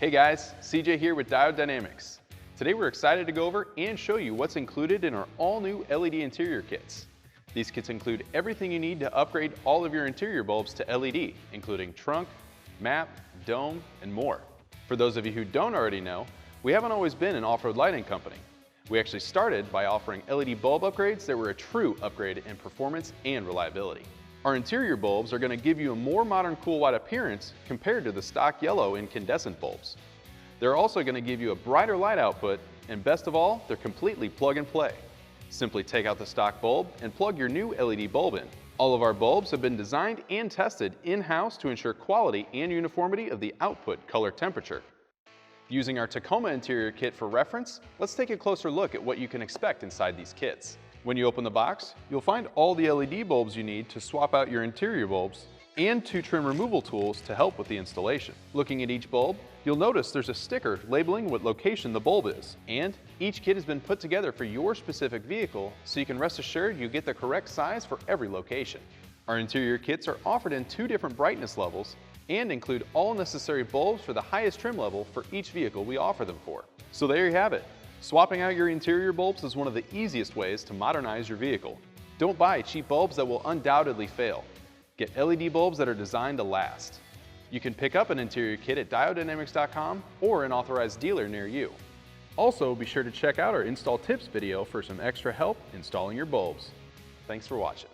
Hey guys, CJ here with Diode Dynamics. Today we're excited to go over and show you what's included in our all-new LED interior kits. These kits include everything you need to upgrade all of your interior bulbs to LED, including trunk, map, dome, and more. For those of you who don't already know, we haven't always been an off-road lighting company. We actually started by offering LED bulb upgrades that were a true upgrade in performance and reliability. Our interior bulbs are going to give you a more modern cool white appearance compared to the stock yellow incandescent bulbs. They're also going to give you a brighter light output, and best of all, they're completely plug and play. Simply take out the stock bulb and plug your new LED bulb in. All of our bulbs have been designed and tested in-house to ensure quality and uniformity of the output color temperature. Using our Tacoma interior kit for reference, let's take a closer look at what you can expect inside these kits. When you open the box, you'll find all the LED bulbs you need to swap out your interior bulbs and 2 trim removal tools to help with the installation. Looking at each bulb, you'll notice there's a sticker labeling what location the bulb is, and each kit has been put together for your specific vehicle so you can rest assured you get the correct size for every location. Our interior kits are offered in 2 different brightness levels and include all necessary bulbs for the highest trim level for each vehicle we offer them for. So there you have it. Swapping out your interior bulbs is one of the easiest ways to modernize your vehicle. Don't buy cheap bulbs that will undoubtedly fail. Get LED bulbs that are designed to last. You can pick up an interior kit at diodedynamics.com or an authorized dealer near you. Also, be sure to check out our install tips video for some extra help installing your bulbs. Thanks for watching.